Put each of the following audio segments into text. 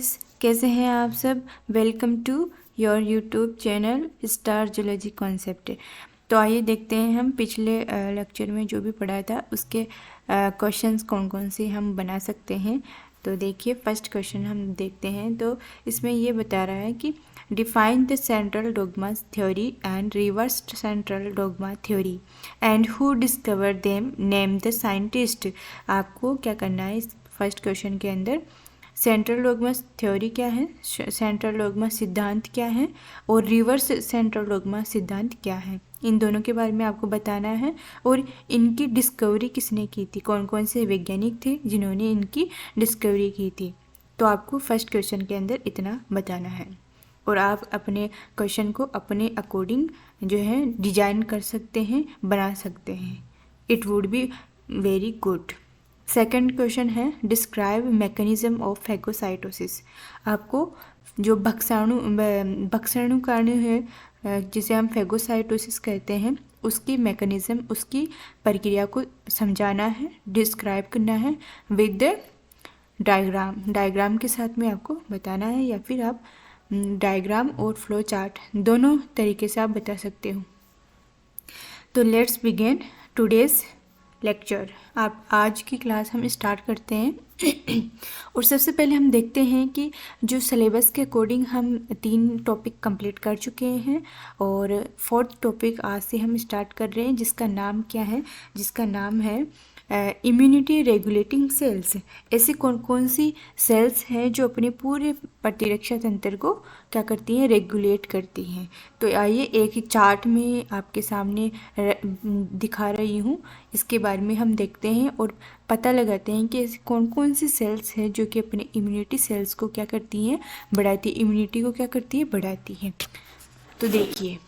Guys, कैसे हैं आप सब। Welcome to your YouTube channel star zoology concept. तो आइए देखते हैं हम पिछले लेक्चर में जो भी पढ़ा था उसके क्वेश्चंस कौन कौन से हम बना सकते हैं। तो देखिए फर्स्ट क्वेश्चन हम देखते हैं। तो इसमें ये बता रहा है कि define the central dogma theory and reversed central dogma theory and who discover them, name the scientist. आपको क्या करना है इस फर्स्ट क्वेश्चन के अंदर, सेंट्रल डोगमा थ्योरी क्या है, सेंट्रल डोगमा सिद्धांत क्या है और रिवर्स सेंट्रल डोगमा सिद्धांत क्या है, इन दोनों के बारे में आपको बताना है। और इनकी डिस्कवरी किसने की थी, कौन कौन से वैज्ञानिक थे जिन्होंने इनकी डिस्कवरी की थी। तो आपको फर्स्ट क्वेश्चन के अंदर इतना बताना है और आप अपने क्वेश्चन को अपने अकॉर्डिंग जो है डिजाइन कर सकते हैं, बना सकते हैं। It would be very good. Second question है डिस्क्राइब मैकेनिज्म ऑफ फैगोसाइटोसिस। आपको जो भक्षाणु कारणु है जिसे हम फैगोसाइटोसिस कहते हैं, उसकी मैकेनिज्म, उसकी प्रक्रिया को समझाना है, डिस्क्राइब करना है विद डायग्राम के साथ में आपको बताना है, या फिर आप डायग्राम और फ्लो चार्ट दोनों तरीके से आप बता सकते हो। तो लेट्स बिगिन टुडेज लेक्चर। आप आज की क्लास हम स्टार्ट करते हैं। और सबसे पहले हम देखते हैं कि जो सिलेबस के अकॉर्डिंग हम 3 टॉपिक कंप्लीट कर चुके हैं और 4th टॉपिक आज से हम स्टार्ट कर रहे हैं, जिसका नाम क्या है, जिसका नाम है इम्यूनिटी रेगुलेटिंग सेल्स। ऐसी कौन कौन सी सेल्स हैं जो अपने पूरे प्रतिरक्षा तंत्र को क्या करती हैं, रेगुलेट करती हैं। तो आइए एक चार्ट में आपके सामने दिखा रही हूँ, इसके बारे में हम देखते हैं और पता लगाते हैं कि ऐसी कौन कौन सी सेल्स हैं जो कि अपने इम्यूनिटी सेल्स को क्या करती हैं, बढ़ाती, इम्यूनिटी को क्या करती है, बढ़ाती हैं। तो देखिए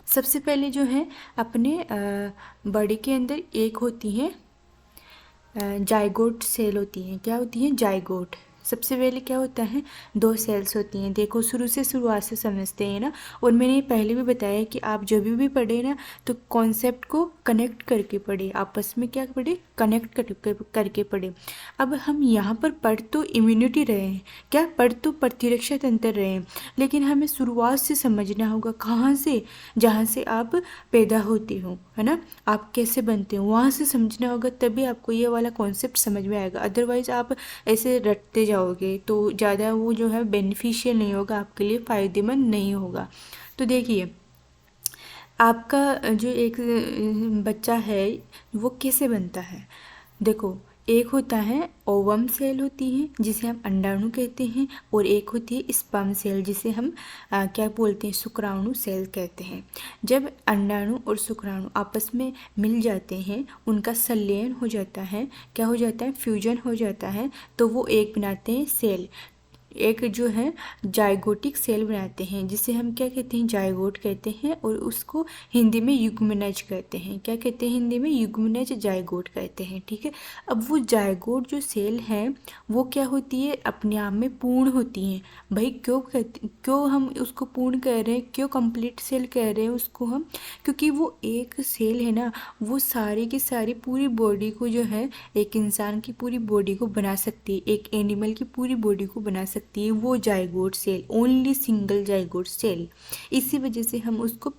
सबसे पहले जो है अपने बॉडी के अंदर एक होती है जाइगोट सेल होती हैं। क्या होती हैं, जाइगोट। सबसे पहले क्या होता है, 2 सेल्स होती हैं। देखो शुरुआत से समझते हैं ना। और मैंने पहले भी बताया कि आप जब भी पढ़े ना तो कॉन्सेप्ट को कनेक्ट करके पढ़े, आपस में क्या पढ़े, कनेक्ट करके पढ़े। अब हम यहाँ पर पढ़ तो इम्यूनिटी रहे हैं, क्या पढ़ तो प्रतिरक्षा तंत्र रहे हैं, लेकिन हमें शुरुआत से समझना होगा। कहाँ से, जहाँ से आप पैदा होते हो, है ना, आप कैसे बनते हो, वहाँ से समझना होगा, तभी आपको ये वाला कॉन्सेप्ट समझ में आएगा। अदरवाइज आप ऐसे रटते जाओगे तो ज़्यादा वो जो है बेनिफिशियल नहीं होगा, आपके लिए फ़ायदेमंद नहीं होगा। तो देखिए आपका जो एक बच्चा है वो कैसे बनता है। देखो एक होता है ओवम सेल होती है जिसे हम अंडाणु कहते हैं, और एक होती है स्पर्म सेल जिसे हम क्या बोलते हैं, शुक्राणु सेल कहते हैं। जब अंडाणु और शुक्राणु आपस में मिल जाते हैं, उनका संलयन हो जाता है, क्या हो जाता है, फ्यूजन हो जाता है, तो वो एक बनाते हैं सेल, एक जो है जाइगोटिक सेल बनाते हैं, जिसे हम क्या कहते हैं, जाइगोट कहते हैं, और उसको हिंदी में युग्मनज कहते हैं। क्या कहते हैं हिंदी में, युग्मनज जाइगोट कहते हैं। ठीक है। अब वो जाइगोट जो सेल हैं वो क्या होती है, अपने आप में पूर्ण होती हैं। भाई क्यों हम उसको पूर्ण कह रहे हैं, क्यों कंप्लीट सेल कह रहे हैं उसको हम, क्योंकि वो एक सेल है ना, वो सारी की सारी पूरी बॉडी को जो है, एक इंसान की पूरी बॉडी को बना सकती है, एक एनिमल की पूरी बॉडी को बना सकती है वो zygote cell, only single zygote cell. इसी वजह से हम उसको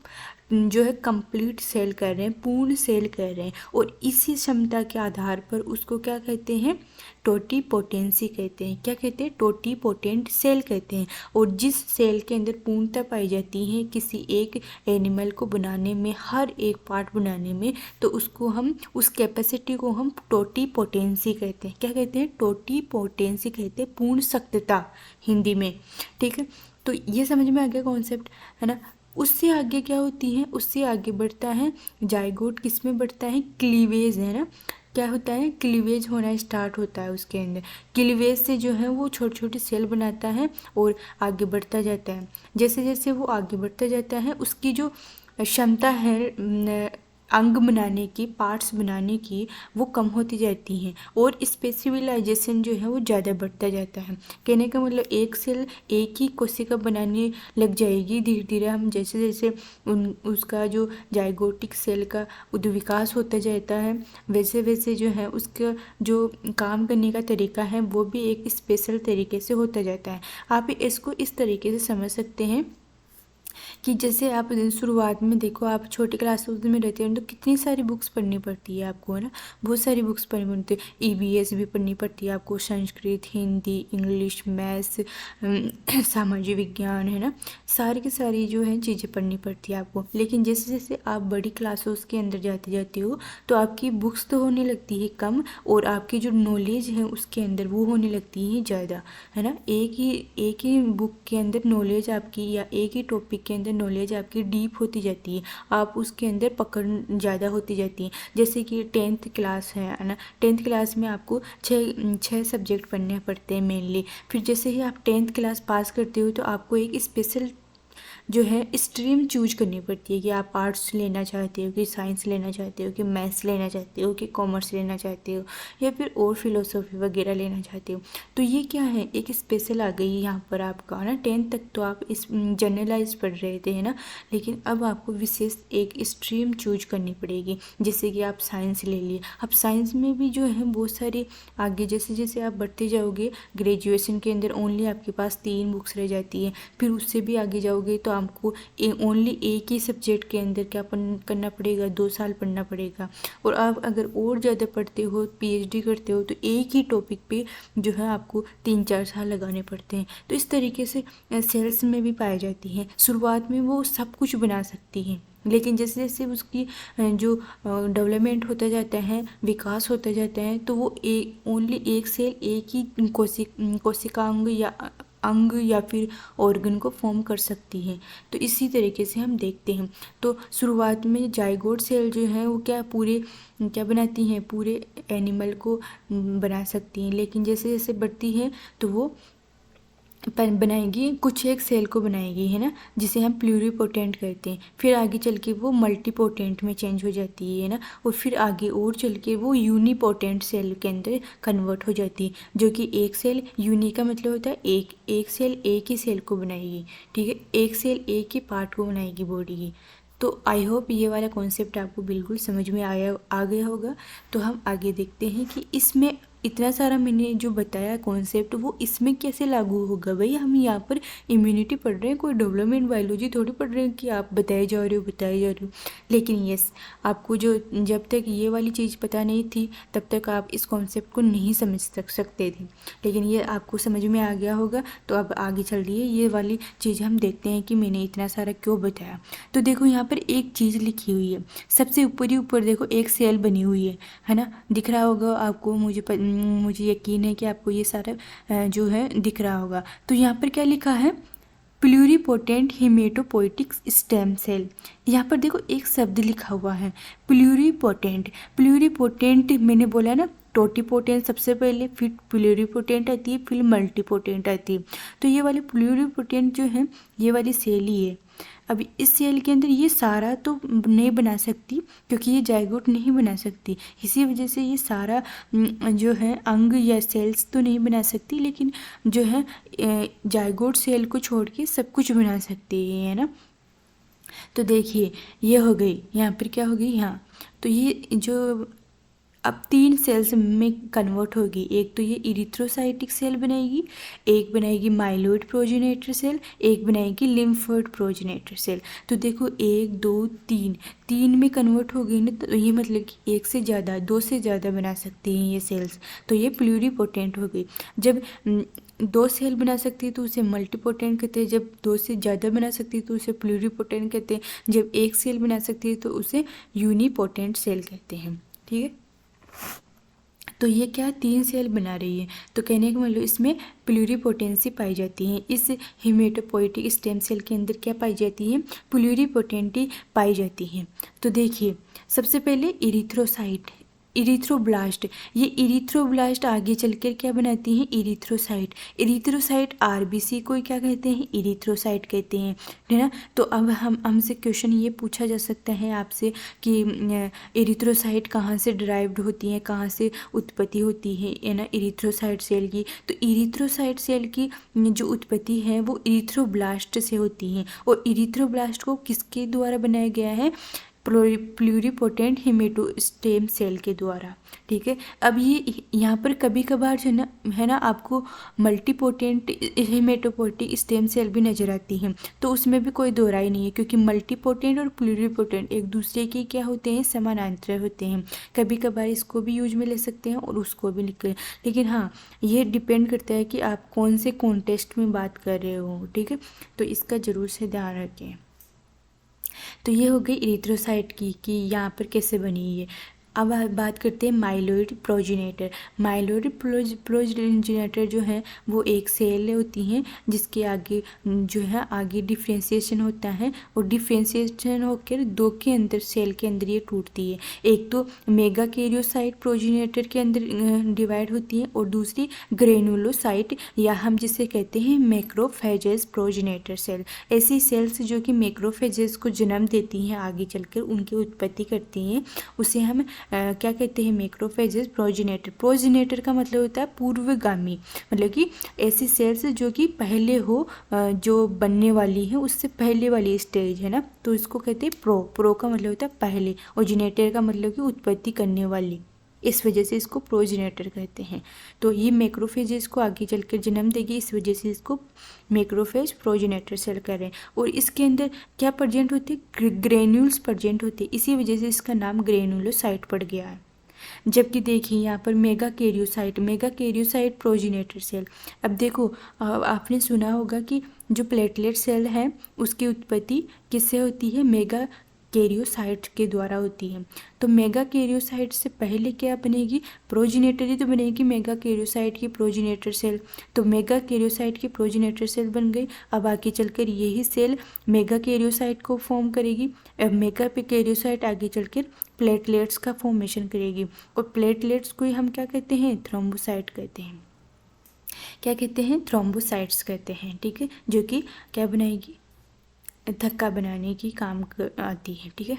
जो है कंप्लीट सेल कर रहे हैं, पूर्ण सेल कर रहे हैं, और इसी क्षमता के आधार पर उसको क्या कहते हैं, टोटीपोटेंसी कहते हैं। क्या कहते हैं, टोटीपोटेंट सेल कहते हैं। और जिस सेल के अंदर पूर्णता पाई जाती है किसी एक एनिमल को बनाने में, हर एक पार्ट बनाने में, तो उसको हम, उस कैपेसिटी को हम टोटीपोटेंसी कहते हैं। क्या कहते हैं, टोटीपोटेंसी कहते हैं, पूर्ण शक्तिता हिंदी में। ठीक है। तो ये समझ में आ गया कॉन्सेप्ट, है ना। उससे आगे क्या होती है, उससे आगे बढ़ता है जाइगोट, किस में बढ़ता है, क्लीवेज, है ना। क्या होता है, क्लीवेज होना स्टार्ट होता है उसके अंदर। क्लीवेज से जो है वो छोटे छोटे सेल बनाता है और आगे बढ़ता जाता है। जैसे जैसे वो आगे बढ़ता जाता है उसकी जो क्षमता है अंग बनाने की, पार्ट्स बनाने की, वो कम होती जाती हैं और स्पेशलाइजेशन जो है वो ज़्यादा बढ़ता जाता है। कहने का मतलब एक सेल एक ही कोशिका बनाने लग जाएगी धीरे धीरे। हम जैसे जैसे उसका जो जाइगोटिक सेल का विकास होता जाता है, वैसे वैसे जो है उसका जो काम करने का तरीका है वो भी एक स्पेशल तरीके से होता जाता है। आप इसको इस तरीके से समझ सकते हैं कि जैसे आप शुरुआत में देखो, आप छोटी क्लासेस में रहते हैं तो कितनी सारी बुक्स पढ़नी पड़ती है आपको, है ना। बहुत सारी बुक्स पढ़नी पड़ती है, ईवीएस भी पढ़नी पड़ती है आपको, संस्कृत, हिंदी, इंग्लिश, मैथ्स, सामाजिक विज्ञान, है ना। सारी की सारी जो है चीज़ें पढ़नी पड़ती है आपको। लेकिन जैसे जैसे आप बड़ी क्लासेस के अंदर जाते जाते हो तो आपकी बुक्स तो होने लगती है कम, और आपकी जो नॉलेज है उसके अंदर वो होने लगती है ज़्यादा, है ना। एक ही बुक के अंदर नॉलेज आपकी, या एक ही टॉपिक के अंदर नॉलेज आपकी डीप होती जाती है, आप उसके अंदर पकड़ ज़्यादा होती जाती है। जैसे कि 10th क्लास है ना। 10th क्लास में आपको छः सब्जेक्ट पढ़ने पड़ते हैं मेनली। फिर जैसे ही आप 10th क्लास पास करते हो तो आपको एक स्पेशल जो है स्ट्रीम चूज करनी पड़ती है कि आप आर्ट्स लेना चाहते हो, कि साइंस लेना चाहते हो, कि मैथ्स लेना चाहते हो, कि कॉमर्स लेना चाहते हो, या फिर और फिलोसफी वगैरह लेना चाहते हो। तो ये क्या है, एक स्पेशल आ गई यहाँ पर आपका, ना। 10th तक तो आप इस जनरलाइज पढ़ रहे थे, है ना। लेकिन अब आपको विशेष एक स्ट्रीम चूज करनी पड़ेगी। जैसे कि आप साइंस ले लिए, अब साइंस में भी जो है बहुत सारी आगे जैसे जैसे आप बढ़ते जाओगे, ग्रेजुएशन के अंदर ओनली आपके पास 3 बुक्स रह जाती हैं। फिर उससे भी आगे जाओगे तो आपको ओनली एक ही सब्जेक्ट के अंदर क्या करना पड़ेगा, 2 साल पढ़ना पड़ेगा। और आप अगर और ज़्यादा पढ़ते हो, पीएचडी करते हो, तो एक ही टॉपिक पे जो है आपको 3-4 साल लगाने पड़ते हैं। तो इस तरीके से सेल्स में भी पाई जाती हैं। शुरुआत में वो सब कुछ बना सकती हैं, लेकिन जैसे जैसे उसकी जो डेवलपमेंट होता जाता है, विकास होता जाता है, तो वो ओनली एक सेल एक ही कोशिकांग या फिर ऑर्गन को फॉर्म कर सकती है। तो इसी तरीके से हम देखते हैं। तो शुरुआत में जाइगोट सेल जो है वो क्या बनाती हैं, पूरे एनिमल को बना सकती हैं। लेकिन जैसे जैसे बढ़ती है तो वो बनाएगी कुछ एक सेल को बनाएगी, है ना, जिसे हम प्लूरीपोटेंट कहते हैं। फिर आगे चल के वो मल्टीपोटेंट में चेंज हो जाती है ना। और फिर आगे और चल के वो यूनिपोटेंट सेल के अंदर कन्वर्ट हो जाती है, जो कि एक सेल, यूनि का मतलब होता है एक सेल एक ही सेल को बनाएगी, ठीक है। एक सेल एक ही पार्ट को बनाएगी बॉडी की। तो आई होप ये वाला कॉन्सेप्ट आपको बिल्कुल समझ में आ गया होगा। तो हम आगे देखते हैं कि इसमें इतना सारा मैंने जो बताया कॉन्सेप्ट वो इसमें कैसे लागू होगा। भाई हम यहाँ पर इम्यूनिटी पढ़ रहे हैं, कोई डेवलपमेंट बायोलॉजी थोड़ी पढ़ रहे हैं कि आप बताए जा रहे हो। लेकिन यस, आपको जो जब तक ये वाली चीज़ पता नहीं थी तब तक आप इस कॉन्सेप्ट को नहीं समझ सकते थे, लेकिन ये आपको समझ में आ गया होगा। तो अब आगे चल रही है ये वाली चीज़, हम देखते हैं कि मैंने इतना सारा क्यों बताया। तो देखो यहाँ पर एक चीज़ लिखी हुई है, सबसे ऊपर ही ऊपर देखो एक सेल बनी हुई है ना। दिख रहा होगा आपको, मुझे यकीन है कि आपको ये सारा जो है दिख रहा होगा। तो यहाँ पर क्या लिखा है, प्लूरीपोटेंट हेमेटोपोइटिक स्टेम सेल। यहाँ पर देखो एक शब्द लिखा हुआ है प्लूरीपोटेंट मैंने बोला ना, टोटीपोटेंट सबसे पहले, फिर प्लूरीपोटेंट आती है, फिर मल्टीपोटेंट आती है। तो ये वाली प्लूरीपोटेंट जो है ये वाली सेल ही है। अभी इस सेल के अंदर ये सारा तो नहीं बना सकती, क्योंकि ये जाइगोट नहीं बना सकती। इसी वजह से ये सारा जो है अंग या सेल्स तो नहीं बना सकती, लेकिन जो है जाइगोट सेल को छोड़ के सब कुछ बना सकती है ना। तो देखिए ये हो गई, यहाँ पर क्या होगी, यहाँ तो ये जो अब 3 सेल्स में कन्वर्ट होगी। एक तो ये इरिथ्रोसाइटिक सेल बनाएगी, एक बनाएगी माइलोइड प्रोजेनेटर सेल, एक बनाएगी लिम्फोइड प्रोजेनेटर सेल। तो देखो 1 2 3 में कन्वर्ट हो गई ना, तो ये मतलब कि 1 से ज़्यादा, 2 से ज़्यादा बना सकती हैं ये सेल्स। तो ये प्लूरीपोटेंट हो गई। जब 2 सेल बना सकती है तो उसे मल्टीपोटेंट कहते हैं, जब 2 से ज़्यादा बना सकती है तो उसे प्लूरीपोटेंट कहते हैं, जब 1 सेल बना सकती है तो उसे यूनिपोटेंट सेल कहते हैं, ठीक है। तो ये क्या 3 सेल बना रही है, तो कहने का मतलब इसमें प्लूरीपोटेंसी पाई जाती है। इस हेमेटोपोइटिक स्टेम सेल के अंदर क्या पाई जाती है, प्लूरीपोटेंटी पाई जाती है। तो देखिए सबसे पहले इरिथ्रोसाइट, इरिथ्रोब्लास्ट, ये इरिथ्रोब्लास्ट आगे चलकर क्या बनाती हैं, इरिथ्रोसाइट। इरिथ्रोसाइट आरबीसी को क्या कहते हैं, इरिथ्रोसाइट कहते हैं, है ना। तो अब हमसे क्वेश्चन ये पूछा जा सकता है आपसे कि इरिथ्रोसाइट कहाँ से डिराइव्ड होती हैं, कहाँ से उत्पत्ति होती है ना इरिथ्रोसाइट सेल की। तो इरिथ्रोसाइट सेल की जो उत्पत्ति है वो इरिथ्रोब्लास्ट से होती है, और इरिथ्रोब्लास्ट को किसके द्वारा बनाया गया है, प्लूरिपोटेंट हेमेटोस्टेम सेल के द्वारा, ठीक है। अब ये यहाँ पर कभी कभार जो है ना आपको मल्टीपोटेंट हेमेटोपोटिक स्टेम सेल भी नज़र आती हैं, तो उसमें भी कोई दो राय नहीं है, क्योंकि मल्टीपोटेंट और प्लूरिपोटेंट एक दूसरे के क्या होते हैं, समानांतर होते हैं। कभी कभार इसको भी यूज में ले सकते हैं और उसको भी लिख, लेकिन हाँ ये डिपेंड करता है कि आप कौन से कॉन्टेक्स्ट में बात कर रहे हो, ठीक है। तो इसका ज़रूर से ध्यान रखें। तो ये हो गई इरिथ्रोसाइट की कि यहाँ पर कैसे बनी है। अब बात करते हैं माइलोइड प्रोजेनेटर। माइलोइड प्रोजेनेटर जो है वो एक सेल होती हैं जिसके आगे जो है आगे डिफ्रेंशिएशन होता है, और डिफ्रेंशिएशन होकर दो के अंदर सेल के अंदर ये टूटती है। एक तो मेगा कैरियोसाइट प्रोजेनेटर के अंदर डिवाइड होती है, और दूसरी ग्रेनुलोसाइट या हम जिसे कहते हैं मैक्रोफेजेस प्रोजेनेटर सेल। ऐसी सेल्स जो कि मैक्रोफेजेस को जन्म देती हैं, आगे चलकर उनकी उत्पत्ति करती हैं, उसे हम क्या कहते हैं, मैक्रोफेजेस प्रोजेनेटर। प्रोजेनेटर का मतलब होता है पूर्वगामी, मतलब कि ऐसी सेल्स जो कि पहले हो, जो बनने वाली है उससे पहले वाली स्टेज है ना, तो इसको कहते हैं प्रो का मतलब होता है पहले, और जेनेटर का मतलब कि उत्पत्ति करने वाली, इस वजह से इसको प्रोजेनेटर कहते हैं। तो ये मैक्रोफेजेस को आगे चलकर जन्म देगी, इस वजह से इसको मैक्रोफेज प्रोजेनेटर सेल कर रहे हैं। और इसके अंदर क्या प्रेजेंट होते हैं, ग्रेन्यूल्स प्रेजेंट होते हैं, इसी वजह से इसका नाम ग्रेनुलोसाइट पड़ गया है। जबकि देखिए यहाँ पर मेगा कैरियोसाइट प्रोजेनेटर सेल। अब देखो आपने सुना होगा कि जो प्लेटलेट सेल है उसकी उत्पत्ति किससे होती है, मेगा कैरियोसाइट के द्वारा होती है। तो मेगा कैरियोसाइट से पहले क्या बनेगी, प्रोजेनेटर ही तो बनेगी मेगा कैरियोसाइट की प्रोजेनेटर सेल। तो मेगा कैरियोसाइट की प्रोजेनेटर सेल बन गई। अब आगे चलकर यही सेल मेगा कैरियोसाइट को फॉर्म करेगी। अब मेगा पे कैरियोसाइट आगे चलकर प्लेटलेट्स का फॉर्मेशन करेगी, और प्लेटलेट्स को ही हम क्या कहते हैं, थ्रोम्बोसाइट कहते हैं। क्या कहते हैं, थ्रोम्बोसाइट्स कहते हैं, ठीक है, जो कि क्या बनाएगी, धक्का बनाने की काम आती है, ठीक है।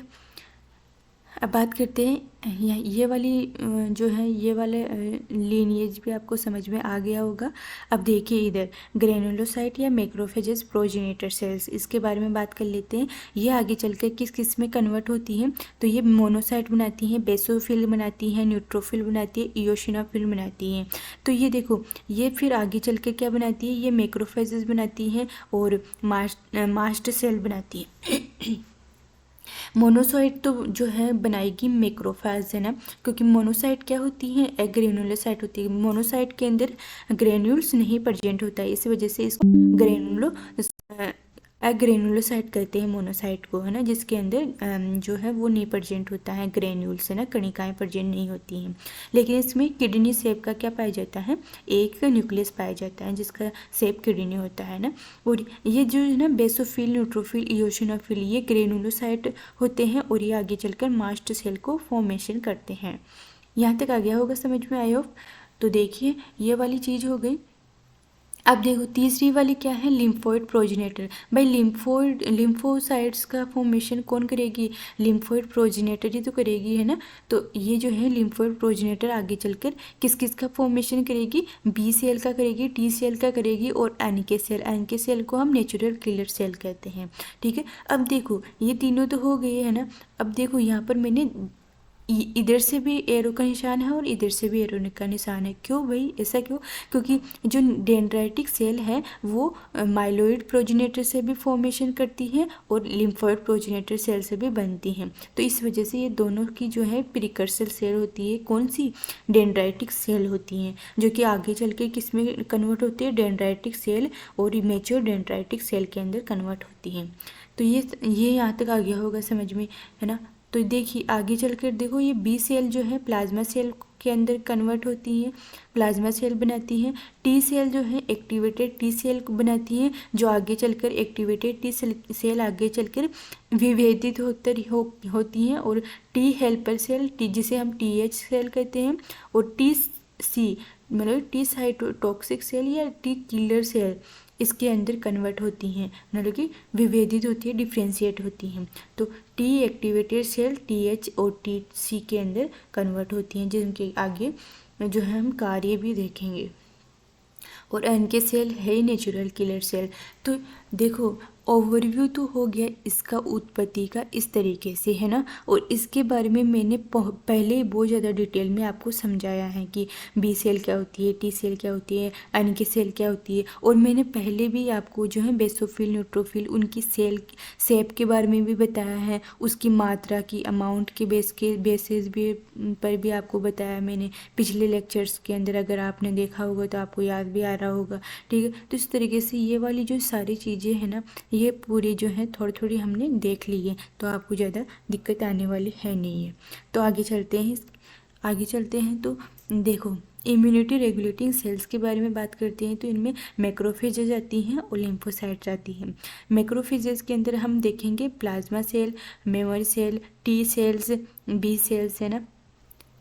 अब बात करते हैं ये वाली जो है, ये वाले लीनिएज भी आपको समझ में आ गया होगा। अब देखिए इधर ग्रेनुलोसाइट या मैक्रोफेजेस प्रोजेनेटर सेल्स, इसके बारे में बात कर लेते हैं। ये आगे चलकर किस किस में कन्वर्ट होती हैं, तो ये मोनोसाइट बनाती हैं, बेसोफिल बनाती हैं, न्यूट्रोफिल बनाती है, इयोसिनोफिल बनाती हैं। तो ये देखो ये फिर आगे चल के क्या बनाती है, ये मैक्रोफेजेस बनाती हैं और मास्ट सेल बनाती है। मोनोसाइट तो जो है बनाएगी मैक्रोफेज, है ना, क्योंकि मोनोसाइट क्या होती है, ग्रेनुलोसाइट होती है। मोनोसाइट के अंदर ग्रेन्यूल्स नहीं प्रेजेंट होता है, इसी वजह से इसको ग्रेनुलोसाइट कहते हैं मोनोसाइट को, है ना, जिसके अंदर जो है वो नहीं प्रेजेंट होता है ग्रेन्यूल्स, है ना, कणिकाएं प्रेजेंट नहीं होती हैं। लेकिन इसमें किडनी शेप का क्या पाया जाता है, एक न्यूक्लियस पाया जाता है जिसका शेप किडनी होता है ना। और ये जो है ना बेसोफिल, न्यूट्रोफिल, इयोसिनोफिल, ये ग्रेनुलोसाइट होते हैं, और ये आगे चलकर मास्ट सेल को फॉर्मेशन करते हैं। यहाँ तक आ गया होगा समझ में, आई होप। तो देखिए ये वाली चीज़ हो गई। अब देखो तीसरी वाली क्या है, लिम्फोइड प्रोजेनेटर। भाई लिम्फोसाइट्स का फॉर्मेशन कौन करेगी, लिम्फोइड प्रोजेनेटर ही तो करेगी, है ना। तो ये जो है लिम्फोइड प्रोजेनेटर आगे चलकर किस किस का फॉर्मेशन करेगी, बी सेल का करेगी, टी सेल का करेगी, और एनके सेल को हम नेचुरल किलर सेल कहते हैं, ठीक है। अब देखो ये तीनों तो हो गए, है ना। अब देखो यहाँ पर मैंने इधर से भी एरो का निशान है और इधर से भी एरो का निशान है। क्यों भाई, ऐसा क्यों, क्योंकि जो डेंड्राइटिक सेल है वो माइलोइड प्रोजेनेटर से भी फॉर्मेशन करती है और लिम्फोइड प्रोजेनेटर सेल से भी बनती हैं। तो इस वजह से ये दोनों की जो है प्रिकर्सर सेल होती है, कौन सी, डेंड्राइटिक सेल होती हैं, जो कि आगे चल के किस में कन्वर्ट होती है, डेंड्राइटिक सेल और इमेच्योर डेंड्राइटिक सेल के अंदर कन्वर्ट होती हैं। तो ये यहाँ तक आ गया होगा समझ में, है ना। तो देखिए आगे चलकर देखो ये बी सेल जो है प्लाज्मा सेल के अंदर कन्वर्ट होती हैं, प्लाज्मा सेल बनाती हैं। टी सेल जो है एक्टिवेटेड टी सेल को बनाती हैं, जो आगे चलकर एक्टिवेटेड टी सेल आगे चलकर विभेदित होती हैं। और टी हेल्पर सेल जिसे हम TH सेल कहते हैं, और TC मतलब टी साइटोटॉक्सिक सेल या टी किलर सेल इसके अंदर कन्वर्ट होती हैं, मतलब कि विभेदित होती है, डिफ्रेंशिएट होती हैं। तो टी एक्टिवेटेड सेल TH और TC के अंदर कन्वर्ट होती हैं, जिनके आगे जो है हम कार्य भी देखेंगे। और NK सेल है ही नेचुरल किलर सेल। तो देखो ओवरव्यू तो हो गया इसका उत्पत्ति का इस तरीके से, है ना। और इसके बारे में मैंने पहले ही बहुत ज़्यादा डिटेल में आपको समझाया है कि बी सेल क्या होती है, टी सेल क्या होती है, NK सेल क्या होती है। और मैंने पहले भी आपको जो है बेसोफिल न्यूट्रोफिल उनकी सेल शेप के बारे में भी बताया है, उसकी मात्रा की अमाउंट के बेसिस भी पर भी आपको बताया मैंने पिछले लेक्चर्स के अंदर। अगर आपने देखा होगा तो आपको याद भी आ रहा होगा, ठीक है। तो इस तरीके से ये वाली जो सारी चीज़ें हैं ना, ये पूरी जो है थोड़ी थोड़ी हमने देख ली है, तो आपको ज़्यादा दिक्कत आने वाली है नहीं है। तो आगे चलते हैं तो देखो इम्यूनिटी रेगुलेटिंग सेल्स के बारे में बात करते हैं। तो इनमें मैक्रोफेजेज आती हैं और लिम्फोसाइट्स आती हैं। मैक्रोफेजेज के अंदर हम देखेंगे plasma cell, memory cell, T cells, B cells, है ना।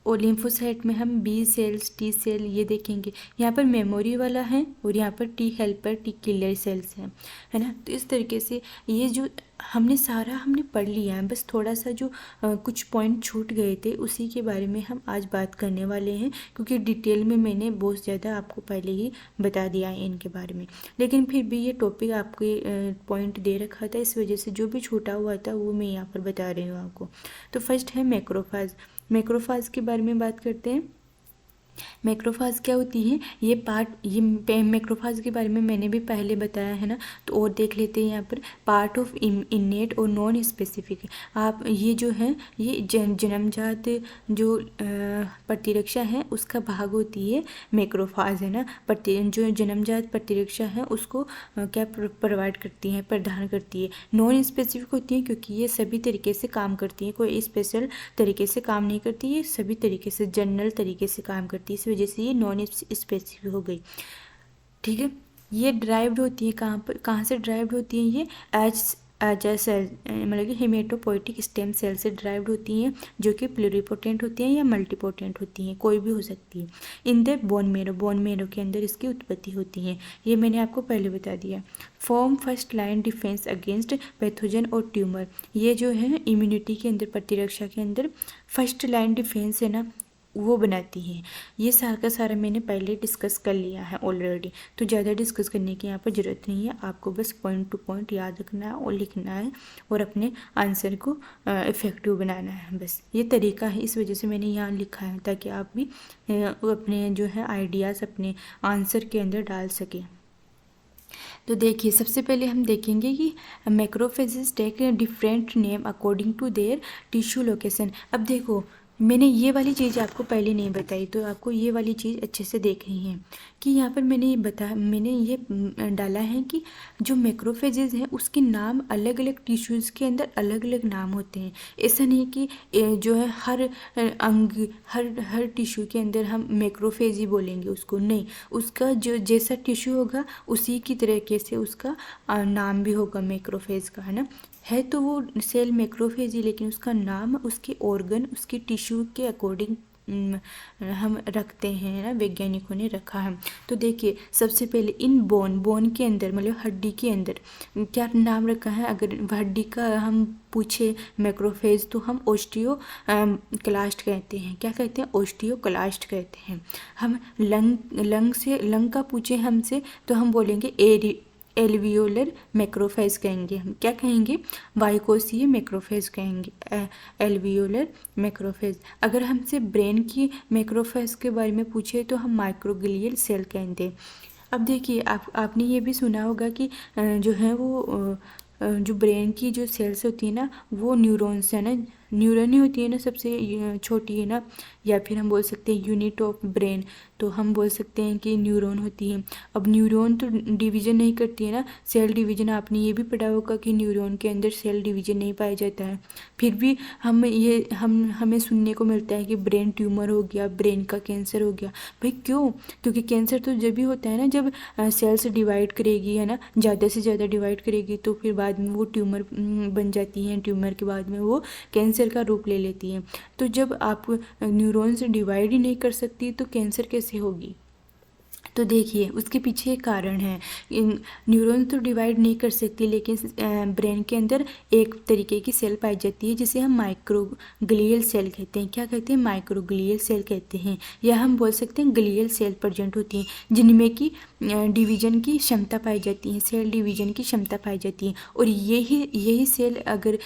और लिम्फोसाइट में हम बी सेल्स, टी सेल ये देखेंगे। यहाँ पर मेमोरी वाला है और यहाँ पर T helper, T killer cells हैं, है ना। तो इस तरीके से ये जो हमने पढ़ लिया है, बस थोड़ा सा जो कुछ पॉइंट छूट गए थे उसी के बारे में हम आज बात करने वाले हैं, क्योंकि डिटेल में मैंने बहुत ज़्यादा आपको पहले ही बता दिया है इनके बारे में। लेकिन फिर भी ये टॉपिक आपके पॉइंट दे रखा था, इस वजह से जो भी छूटा हुआ था वो मैं यहाँ पर बता रही हूँ आपको। तो फर्स्ट है मैक्रोफाज। मैक्रोफाज के बारे में बात करते हैं। मैक्रोफाज क्या होती है, ये मैक्रोफाज के बारे में मैंने भी पहले बताया है ना, तो और देख लेते हैं। यहाँ पर पार्ट ऑफ इनेट और नॉन स्पेसिफिक। आप ये जो है ये जन्मजात जो प्रतिरक्षा है उसका भाग होती है मैक्रोफाज, है ना। जो जन्मजात प्रतिरक्षा है उसको क्या प्रोवाइड करती है, प्रदान करती है। नॉन स्पेसिफिक होती है क्योंकि ये सभी तरीके से काम करती है, कोई स्पेशल तरीके से काम नहीं करती, ये सभी तरीके से जनरल तरीके से काम करती है, इस वजह से ये नॉन स्पेसिफिक हो गई, ठीक है। ये ड्राइव्ड होती है कहाँ से ड्राइव्ड होती है, ये एज सेल मतलब कि हेमेटोपोइटिक स्टेम सेल से ड्राइव्ड होती हैं, जो कि प्लूरिपोटेंट होती हैं या मल्टीपोटेंट होती हैं, कोई भी हो सकती है। इन द बोन मेरो के अंदर इसकी उत्पत्ति होती है, ये मैंने आपको पहले बता दिया। Form first line defence against pathogen और ट्यूमर। ये जो है इम्यूनिटी के अंदर, प्रतिरक्षा के अंदर फर्स्ट लाइन डिफेंस है ना, वो बनाती है। ये सारा का सारा मैंने पहले डिस्कस कर लिया है ऑलरेडी, तो ज़्यादा डिस्कस करने की यहाँ पर ज़रूरत नहीं है। आपको बस पॉइंट टू पॉइंट याद रखना है और लिखना है और अपने आंसर को इफ़ेक्टिव बनाना है, बस ये तरीका है। इस वजह से मैंने यहाँ लिखा है ताकि आप भी अपने जो है आइडियाज़ अपने आंसर के अंदर डाल सकें। तो देखिए सबसे पहले हम देखेंगे कि macrophages take different name according to their tissue location. अब देखो मैंने ये वाली चीज़ आपको पहले नहीं बताई, तो आपको ये वाली चीज़ अच्छे से देखनी है कि यहाँ पर मैंने ये डाला है कि जो मैक्रोफेजेज हैं उसके नाम अलग अलग टिश्यूज़ के अंदर अलग अलग नाम होते हैं। ऐसा नहीं कि जो है हर अंग हर टिश्यू के अंदर हम मैक्रोफेज ही बोलेंगे उसको, नहीं, उसका जो जैसा टिश्यू होगा उसी की तरीके से उसका नाम भी होगा मैक्रोफेज का, है ना। है तो वो सेल मैक्रोफेज ही, लेकिन उसका नाम उसके ऑर्गन उसके टिश्यू के अकॉर्डिंग हम रखते हैं ना, वैज्ञानिकों ने रखा है। तो देखिए सबसे पहले इन बोन के अंदर मतलब हड्डी के अंदर क्या नाम रखा है। अगर हड्डी का हम पूछे मैक्रोफेज तो हम ओस्टियो क्लास्ट कहते हैं। क्या कहते हैं? ओस्टियो क्लास्ट कहते हैं। हम लंग का पूछे हमसे तो हम बोलेंगे एल्वियोलर मैक्रोफेज कहेंगे। हम क्या कहेंगे? वाइकोसीय मैक्रोफेज कहेंगे, एल्वियोलर मैक्रोफेज। अगर हमसे ब्रेन की मैक्रोफेज के बारे में पूछे तो हम माइक्रोग्लियल सेल कहेंगे। अब देखिए आपने ये भी सुना होगा कि जो है वो जो ब्रेन की जो सेल्स होती है ना वो न्यूरॉन्स है ना, न्यूरॉन ही होती है ना सबसे छोटी, है ना। या फिर हम बोल सकते हैं यूनिट ऑफ ब्रेन, तो हम बोल सकते हैं कि न्यूरॉन होती है। अब न्यूरॉन तो डिवीज़न नहीं करती है ना, सेल डिवीज़न आपने ये भी पढ़ा होगा कि न्यूरॉन के अंदर सेल डिवीज़न नहीं पाया जाता है। फिर भी हमें सुनने को मिलता है कि ब्रेन ट्यूमर हो गया, ब्रेन का कैंसर हो गया। भाई क्यों? क्योंकि कैंसर तो जब भी होता है ना जब सेल्स डिवाइड करेगी, है ना, ज़्यादा से ज़्यादा डिवाइड करेगी, तो फिर बाद में वो ट्यूमर बन जाती हैं। ट्यूमर के बाद में वो कैंसर का रूप ले लेती हैं। तो जब आप न्यूरॉन्स डिवाइड ही नहीं कर सकती तो कैंसर कैसे होगी? तो देखिए उसके पीछे एक कारण है। न्यूरॉन तो डिवाइड नहीं कर सकती, लेकिन ब्रेन के अंदर एक तरीके की सेल पाई जाती है जिसे हम माइक्रोग्लियल सेल कहते हैं। क्या कहते हैं? माइक्रोग्लियल सेल कहते हैं, या हम बोल सकते हैं ग्लियल सेल प्रेजेंट होती हैं जिनमें की डिवीजन की क्षमता पाई जाती है, सेल डिवीजन की क्षमता पाई जाती है। और यही सेल अगर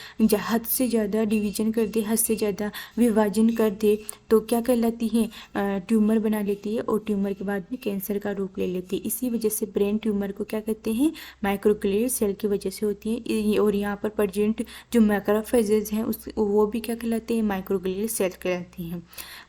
हद से ज़्यादा डिवीजन कर दे, हद से ज़्यादा विभाजन कर दे, तो क्या कहलाती है? ट्यूमर बना लेती है, और ट्यूमर के बाद में कैंसर का रूप ले लेती है। इसी वजह से ब्रेन ट्यूमर को क्या कहते हैं? माइक्रोग्लियल सेल की वजह से होती है। और यहाँ पर प्रेजेंट जो मैक्रोफेजेज हैं वो भी क्या कहलाते हैं? माइक्रोग्लियल सेल कहलाती हैं।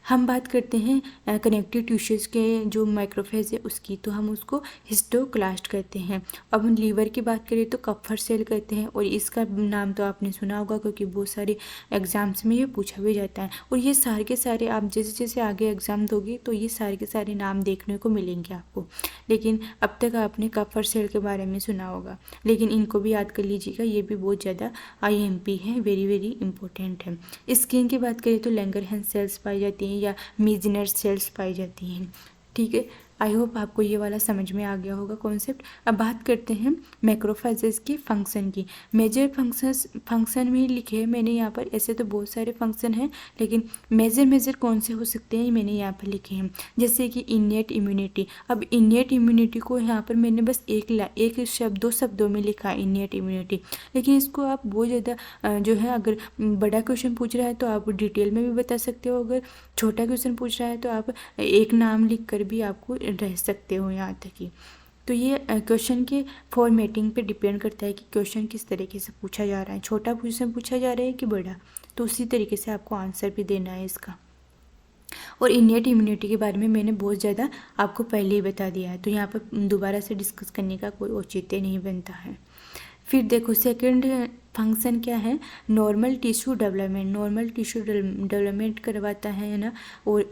हम बात करते हैं कनेक्टिव टिश्यूज़ के जो माइक्रोफेज है उसकी, तो हम उसको हिस्टोक्लास्ट कहते हैं। अब हम लीवर की बात करें तो कप्फर सेल कहते हैं, और इसका नाम तो आपने सुना होगा क्योंकि बहुत सारे एग्जाम्स में ये पूछा भी जाता है। और ये सारे के सारे आप जैसे जैसे आगे एग्ज़ाम दोगे तो ये सारे के सारे नाम देखने को मिलेंगे आपको, लेकिन अब तक आपने कप्फर सेल के बारे में सुना होगा, लेकिन इनको भी याद कर लीजिएगा, ये भी बहुत ज़्यादा IMP है, वेरी वेरी इंपॉर्टेंट है। स्किन की बात करें तो लैंगरहैंस सेल्स पाई जाती हैं या मीजनर सेल्स पाई जाती हैं। ठीक है, आई होप आपको ये वाला समझ में आ गया होगा कॉन्सेप्ट। अब बात करते हैं मैक्रोफेजेस के फंक्शन की। मेजर फंक्शन में लिखे हैं मैंने यहाँ पर, ऐसे तो बहुत सारे फंक्शन हैं, लेकिन मेजर कौन से हो सकते हैं मैंने यहाँ पर लिखे हैं। जैसे कि इन्नेट इम्यूनिटी। अब इन्नेट इम्यूनिटी को यहाँ पर मैंने बस एक शब्द 2 शब्दों में लिखा है, इन्नेट इम्यूनिटी, लेकिन इसको आप बहुत ज़्यादा जो है, अगर बड़ा क्वेश्चन पूछ रहा है तो आप डिटेल में भी बता सकते हो, अगर छोटा क्वेश्चन पूछ रहा है तो आप एक नाम लिख कर भी आपको रह सकते हो यहाँ तक ही। तो ये क्वेश्चन के फॉर्मेटिंग पे डिपेंड करता है कि क्वेश्चन किस तरीके से पूछा जा रहा है, छोटा क्वेश्चन पूछा जा रहा है कि बड़ा, तो उसी तरीके से आपको आंसर भी देना है इसका। और इन्नेट इम्यूनिटी के बारे में मैंने बहुत ज़्यादा आपको पहले ही बता दिया है, तो यहाँ पर दोबारा से डिस्कस करने का कोई औचित्य नहीं बनता है। फिर देखो सेकंड फंक्शन क्या है? Normal tissue development. Normal tissue development करवाता है ना, और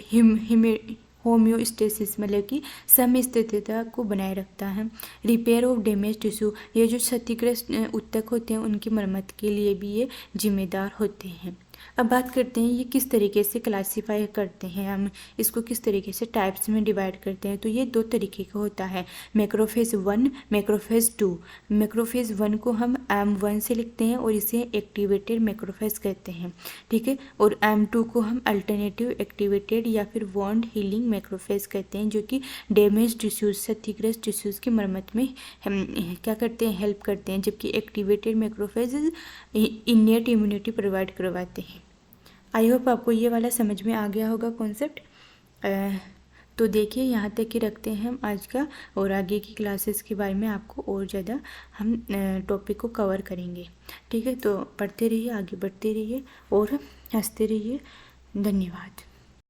होम्योस्टेसिस मतलब कि समस्थिरता को बनाए रखता है। रिपेयर ऑफ डैमेज टिश्यू, ये जो क्षतिग्रस्त ऊतक होते हैं उनकी मरम्मत के लिए भी ये जिम्मेदार होते हैं। अब बात करते हैं ये किस तरीके से क्लासीफाई करते हैं, हम इसको किस तरीके से टाइप्स में डिवाइड करते हैं। तो ये 2 तरीके का होता है, मैक्रोफेज 1, मैक्रोफेज 2। मैक्रोफेज 1 को हम M1 से लिखते हैं और इसे एक्टिवेटेड मैक्रोफेज कहते हैं, ठीक है। और M2 को हम अल्टरनेटिव एक्टिवेटेड या फिर वॉन्ड हीलिंग मैक्रोफेज कहते हैं, जो कि डैमेज टिश्यूज, क्षतिग्रस्त टिश्यूज़ की मरम्मत में हम क्या करते हैं? हेल्प करते हैं। जबकि activated macrophage innate immunity provide करवाते हैं। आई होप आपको ये वाला समझ में आ गया होगा कॉन्सेप्ट। तो देखिए यहाँ तक ही रखते हैं हम आज का, और आगे की क्लासेस के बारे में आपको और ज़्यादा हम टॉपिक को कवर करेंगे, ठीक है। तो पढ़ते रहिए, आगे बढ़ते रहिए और हंसते रहिए। धन्यवाद।